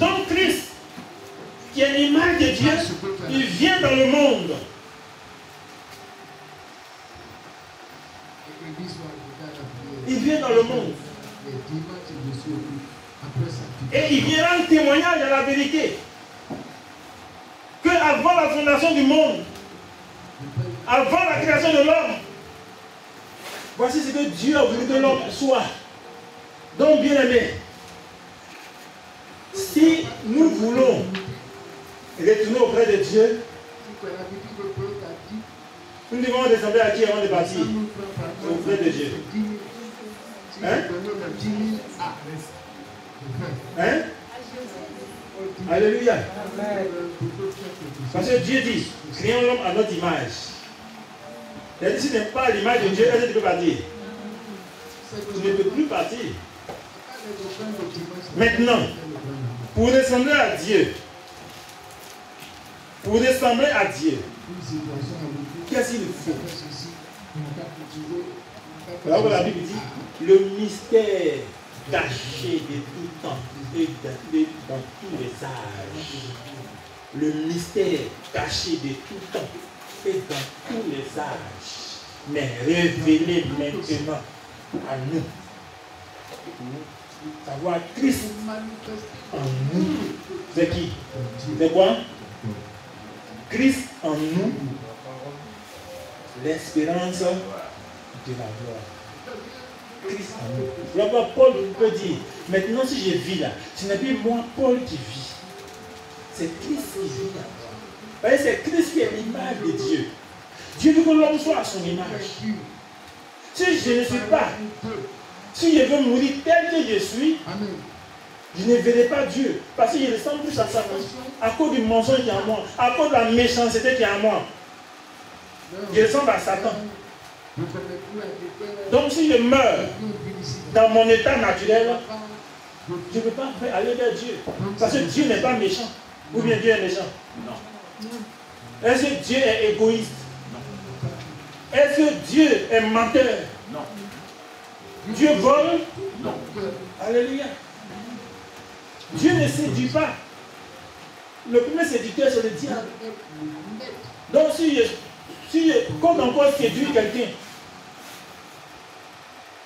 Donc Christ, qui est l'image de Dieu, il vient dans le monde. Il vient dans le monde. Et il vient rendre témoignage à la vérité. Que avant la fondation du monde, avant la création de l'homme, voici ce que Dieu a voulu que l'homme soit. Donc, bien aimé, si nous voulons retourner auprès de Dieu, nous devons ressembler à qui avant de partir? Auprès de Dieu. Hein? Hein? Alléluia. Parce que Dieu dit, créons l'homme à notre image. Il dit, si tu n'es pas l'image de Dieu, est-ce que tu peux partir? Tu ne peux plus partir. Maintenant, pour ressembler à Dieu, qu'est-ce qu'il faut? Alors que la Bible dit, le mystère caché de tout temps et dans tous les âges. Le mystère caché de tout temps et dans tous les âges, mais révélé maintenant à nous. Savoir Christ en nous. C'est qui? C'est quoi? Christ en nous, l'espérance de la gloire. Christ en nous. Voilà, Paul peut dire, maintenant si je vis là, ce n'est plus moi, Paul, qui vit. C'est Christ qui vit là. C'est Christ qui est l'image de Dieu. Dieu veut que l'homme soit à son image. Si je ne suis pas, si je veux mourir tel que je suis, je ne verrai pas Dieu. Parce que je ressemble plus à Satan. À cause du mensonge qui est en moi, à cause de la méchanceté qui est en moi. Je ressemble à Satan. Donc si je meurs dans mon état naturel, je ne peux pas aller vers Dieu. Parce que Dieu n'est pas méchant. Ou bien Dieu est méchant? Non. Est-ce que Dieu est égoïste? Non. Est-ce que Dieu est menteur? Non. Dieu vole? Non. Alléluia. Dieu ne séduit pas. Le premier séducteur, c'est le diable. Donc si je compte encore séduire quelqu'un,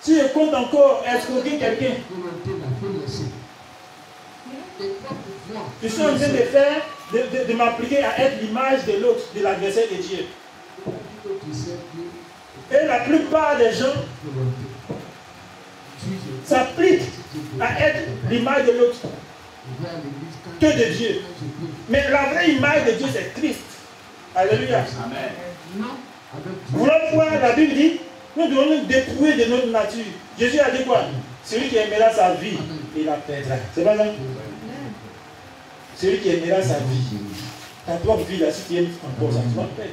si je compte encore escroquer quelqu'un, je suis en train de faire, de m'appliquer à être l'image de l'autre, de l'adversaire de Dieu. Et la plupart des gens s'appliquent à être l'image de l'autre que de Dieu. Mais la vraie image de Dieu, c'est Christ. Alléluia. Amen. Voilà pourquoi la Bible dit, nous devons nous dépouiller de notre nature. Jésus a dit quoi? Celui qui aimera sa vie, il la perdra. C'est pas ça? Celui qui aimera sa vie, ta propre vie, là, si tu aimes encore ça, tu vas perdre.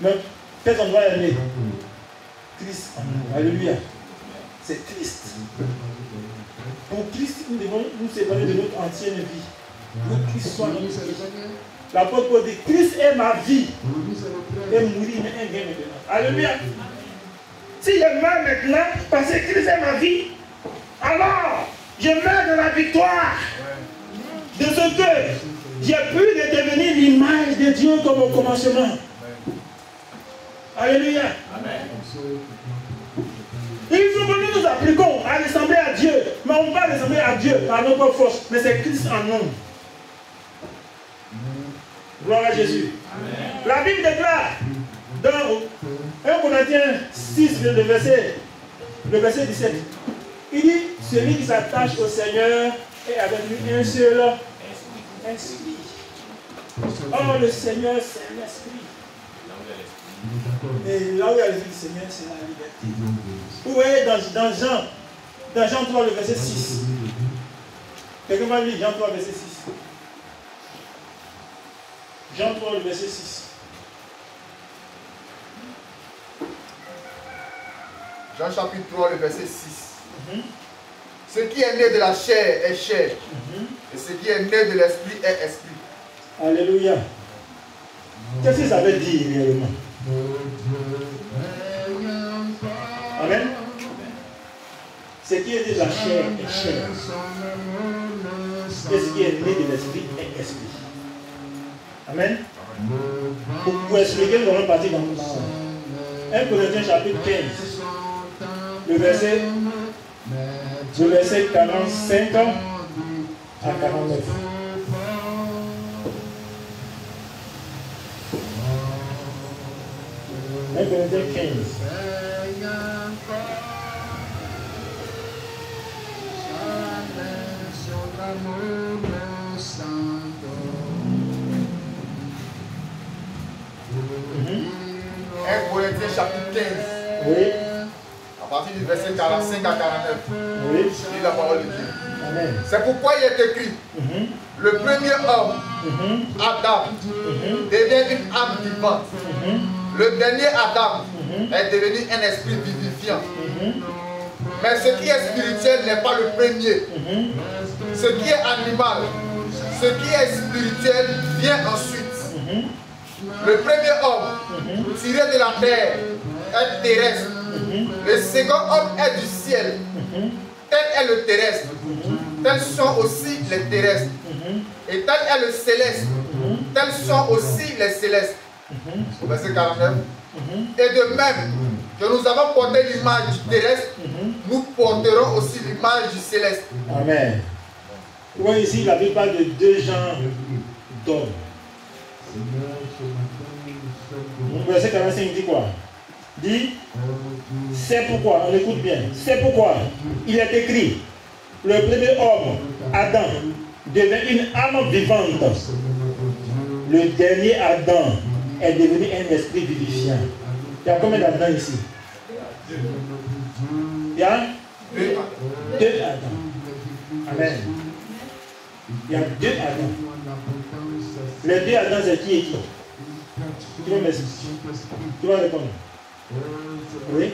Mais qu'est-ce qu'on doit aimer? Christ en nous. Alléluia. C'est Christ. Pour Christ, nous devons nous séparer de notre ancienne vie. Pour Christ soit notre vie. L'apôtre Paul dit, Christ est ma vie. Et mourir mais un gain maintenant. Alléluia. Si je meurs maintenant, parce que Christ est ma vie, alors je meurs de la victoire. De ce que j'ai pu devenir l'image de Dieu comme au commencement. Alléluia. Amen. Il faut que nous nous appliquons à ressembler à Dieu. Mais on ne va pas ressembler à Dieu par notre force. Mais c'est Christ en nous. Gloire à Jésus. Amen. La Bible déclare dans 1 Corinthiens 6, le verset 17. Il dit, celui qui s'attache au Seigneur est avec lui un seul esprit. Or le Seigneur c'est l'esprit. Et là où il y a l'esprit du Seigneur, c'est la liberté. Vous voyez dans Jean 3, le verset 6. Quelqu'un va lire Jean 3, verset 6. Jean 3, le verset 6. Jean chapitre 3, le verset 6. Ce qui est né de la chair est chair. Et ce qui est né de l'esprit est esprit. Alléluia. Qu'est-ce que ça veut dire réellement? Amen. Ce qui est né de la chair est chair. qui est né de l'esprit est esprit. Amen. Pour expliquer, nous allons partir dans 1 Corinthiens chapitre 15, le verset 45 à 49. 1 Corinthiens 15. Corinthiens chapitre 15. Oui. À partir du verset 45 à 49. Oui. Je lis la parole de Dieu. Amen. C'est pourquoi il est écrit. Le premier homme, Adam, devient une âme vivante. Le dernier Adam est devenu un esprit vivifiant. Mais ce qui est spirituel n'est pas le premier. Ce qui est animal, ce qui est spirituel vient ensuite. Le premier homme, tiré de la terre, est terrestre. Le second homme est du ciel. Tel est le terrestre. Tels sont aussi les terrestres. Et tel est le céleste. Tels sont aussi les célestes. Verset 49. Et de même que nous avons porté l'image du terrestre, nous porterons aussi l'image du céleste. Amen. Vous voyez ici, la Bible parle de deux genres d'hommes. Verset 45 dit quoi? Dit, c'est pourquoi, on écoute bien, c'est pourquoi il est écrit, le premier homme, Adam, devient une âme vivante. Le dernier Adam est devenu un esprit vivifiant. Il y a combien d'Adam ici? Il y a deux Adam. Amen. Il y a deux Adam. Les deux Adam, c'est qui et qui? Qui va m'expliquer? Qui va répondre? Oui?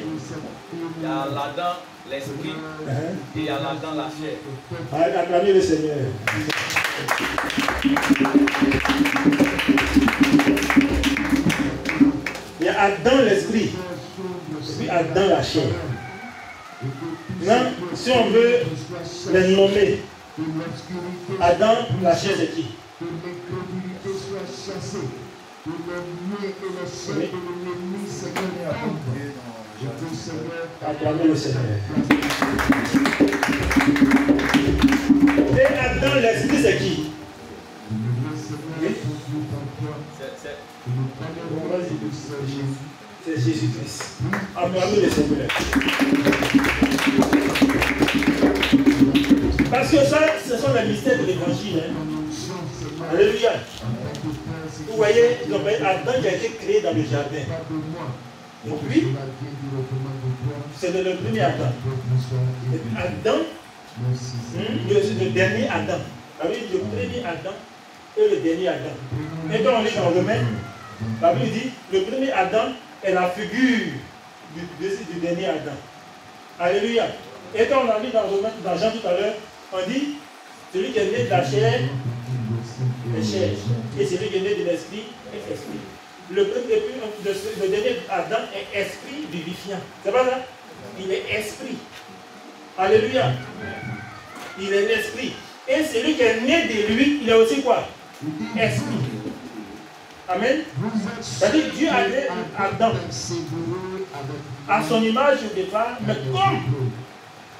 Il y a l'Adam, l'esprit, et il y a l'Adam, la chair. Acclamez le Seigneur. Il y a Adam l'esprit, et puis Adam la chair. Maintenant, si on veut les nommer, Adam la chair c'est qui? Oui. Acclamez le Seigneur. Et Adam l'esprit c'est qui? Oui. C'est Jésus-Christ. Acclamez le Seigneur. Parce que ça, ce sont les mystères de l'évangile. Hein. Alléluia. Vous voyez, ils ont parlé Adam qui a été créé dans le jardin. Donc lui, c'est le premier Adam. Et puis Adam, le dernier Adam. La Bible dit le premier Adam et le dernier Adam. Et quand on lit dans Romains, la Bible dit le premier Adam est la figure du dernier Adam. Alléluia. Et quand on a lu dans Jean tout à l'heure, on dit celui qui est né de la chair est chair. Et celui qui est né de l'esprit est esprit. Le dernier Adam est esprit vivifiant. C'est pas ça? Il est esprit. Alléluia. Il est l'esprit. Et celui qui est né de lui, il est aussi quoi? Esprit. Amen. C'est-à-dire Dieu a créé Adam à son image au départ, mais comme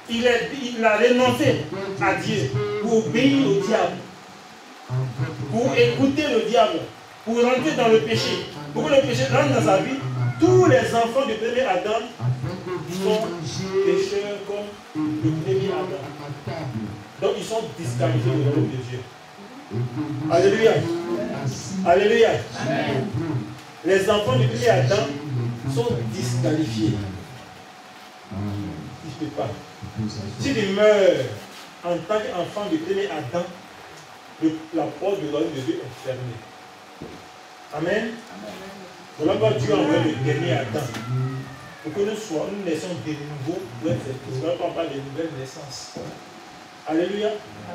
il a renoncé à Dieu pour obéir au diable, pour écouter le diable, pour rentrer dans le péché, pour que le péché rentre dans sa vie, tous les enfants du premier Adam sont pécheurs comme le premier Adam. Donc ils sont disqualifiés du royaume de Dieu. Alléluia. Alléluia. Amen. Les enfants du premier Adam sont disqualifiés. Ils ne peuvent pas. Si tu meurs en tant qu'enfant du premier Adam, la porte du royaume de Dieu est fermée. Amen. Voilà pourquoi Dieu a envoyé le dernier Adam. Pour que nous naissions de nouveau. C'est là qu'on parle de nouvelle naissance. Alléluia.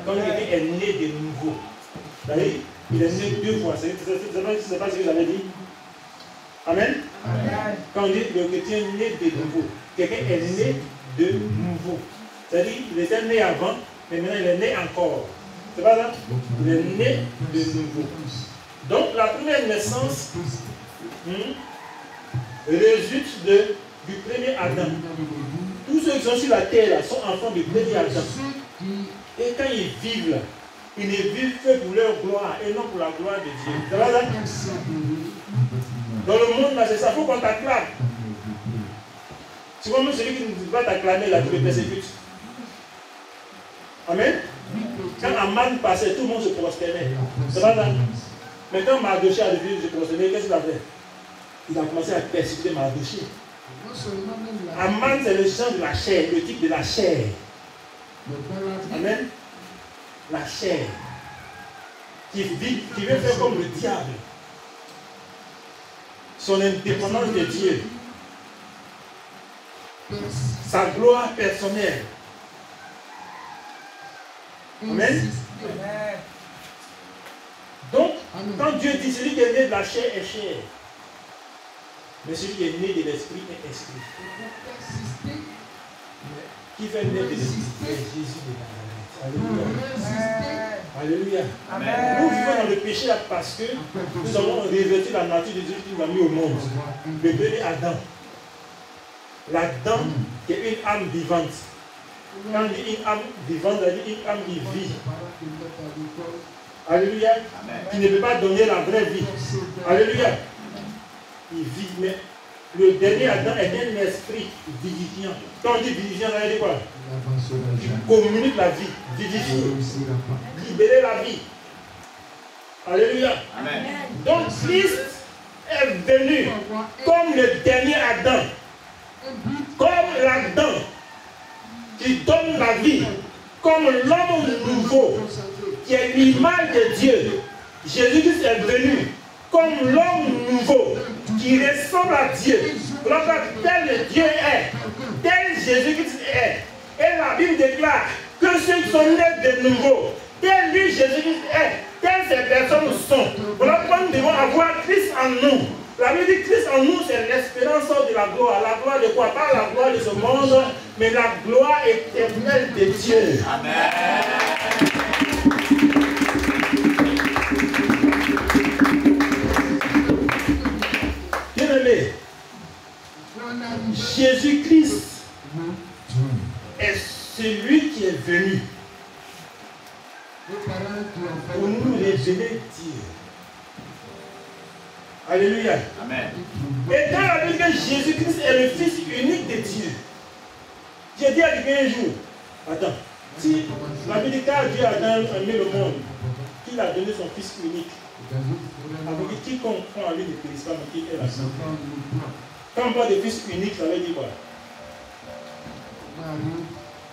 Quand quelqu'un est né de nouveau, il est né deux fois. C'est pas ce que vous avez dit. Amen. Amen. Quand on dit que quelqu'un est né de nouveau, quelqu'un est né de nouveau. C'est-à-dire qu'il était né avant, mais maintenant il est né encore. C'est pas ça? Il est né de nouveau. Donc la première naissance résulte du premier Adam. Tous ceux qui sont sur la terre là, sont enfants du premier Adam. Et quand ils vivent là, ils ne vivent que pour leur gloire et non pour la gloire de Dieu. C'est pas ça? Dans le monde là, c'est ça, il faut qu'on t'acclame. C'est comme celui qui ne va t'acclamer là, tu le persécutes. Amen. Quand Aman passait, tout le monde se prosternait. C'est pas ça? Mais quand Mardoché a devenu se prosterner, qu'est-ce qu'il a fait? Il a commencé à persécuter Mardoché. Aman, c'est le sang de la chair, le type de la chair. Amen. La chair. Qui veut faire comme le diable. Son indépendance de Dieu. Sa gloire personnelle. Amen. Donc, quand Dieu dit celui qui est né de la chair est chair, mais celui qui est né de l'esprit est esprit. Qui fait naître de l'esprit? C'est Jésus de Nazareth. Alléluia. Alléluia. Amen. Nous vivons dans le péché là parce que nous avons revêtu la nature de Dieu qui nous a mis au monde. Le bébé Adam. L'Adam qui est une âme vivante. Quand on dit une âme vivante, on dit une âme qui vit. Alléluia. Amen. Qui ne peut pas donner la vraie vie. Alléluia. Il vit, mais le dernier Adam est un esprit vivifiant. Quand on dit vivifiant, ça veut dire quoi? Qui communique la vie, vivifier, libérer la vie. Alléluia. Amen. Donc Christ est venu comme le dernier Adam. Comme l'Adam qui donne la vie, comme l'homme nouveau qui est l'image de Dieu. Jésus-Christ est venu comme l'homme nouveau qui ressemble à Dieu. Donc tel Dieu est, tel Jésus-Christ est. Et la Bible déclare que ceux qui sont nés de nouveau, tel lui Jésus-Christ est, telles ces personnes sont. Voilà pourquoi nous devons avoir Christ en nous. La Bible dit Christ en nous, c'est l'espérance de la gloire. La gloire de quoi? Pas la gloire de ce monde, mais la gloire éternelle de Dieu. Amen. Bien-aimé, Jésus-Christ est celui qui est venu pour nous révéler Dieu. Alléluia. Amen. Et dans la Bible, Jésus-Christ est le Fils unique de Dieu. J'ai dit à quelqu'un un jour, attends, si la Bible dit car Dieu a aimé le monde, qu'il a donné son Fils unique, avec quiconque croit en lui ne périsse pas, mais qui est la vie. Quand on parle de Fils unique, ça veut dire quoi?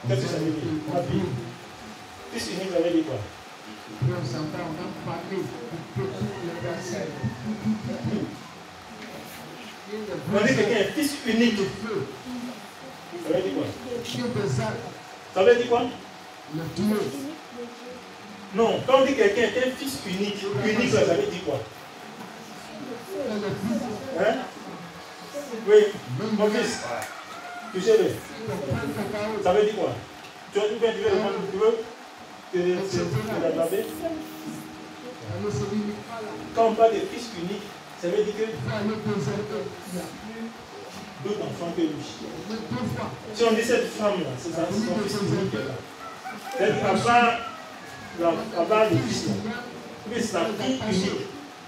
Qu'est-ce que ça veut dire? Ma vie. Fils unique, ça veut dire quoi? On dit quelqu'un est fils unique. Ça veut dire quoi? Ça veut dire quoi? Non, quand on dit quelqu'un est un fils unique, unique ça veut dire quoi? Hein? Oui, mon fils. Tu sais le. Ça veut dire quoi? Tu veux l'attraper? Quand on parle de fils unique, ça veut dire que d'autres enfants que lui. Si on dit cette femme-là, c'est son fils unique là. C'est-à-dire à part le fils là, mais c'est la fille unique.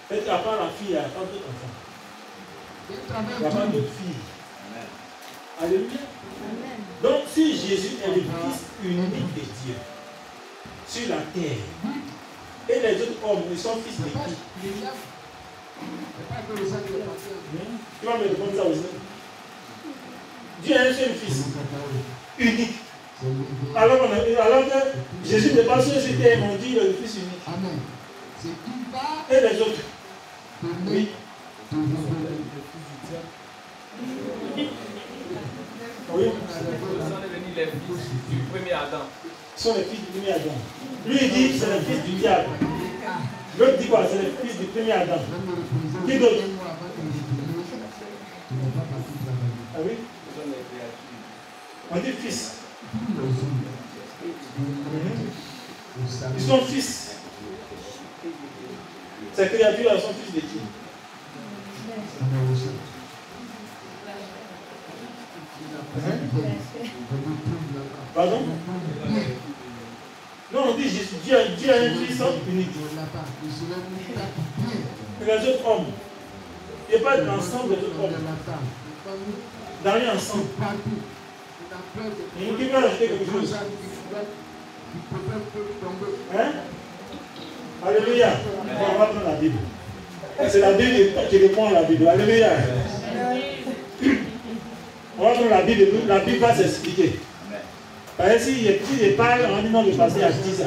C'est-à-dire à part la fille, il n'y a pas d'autres enfants. Il n'y a pas d'autres filles. Alléluia. Donc si Jésus est le Fils unique de Dieu sur la terre, et les autres hommes, ils sont fils de qui? Tu vas me répondre ça aussi. Dieu a un seul fils, unique. Alors que Jésus n'est pas sur cette terre, on dit le Fils unique. Et les autres? Oui. Oui. Ils sont devenus les fils du premier Adam. Ils sont les fils du premier Adam. Lui il dit c'est le fils du diable. L'autre dit quoi? C'est le fils du premier Adam. Qui d'autre? Ah oui? On dit fils. Ils sont fils. Ces créatures-là sont fils de qui? Pardon? Non, on dit Dieu a un fils unique. Les autres hommes. Il n'y a pas d'ensemble des autres hommes. Dans rien ensemble. Qui veut ajouter quelque chose? Hein? Alléluia. On va prendre la Bible. C'est la Bible qui répond à la Bible. Alléluia. On va prendre la Bible. La Bible va s'expliquer. Parce que s'il parle, on dit non, le passé a dit ça.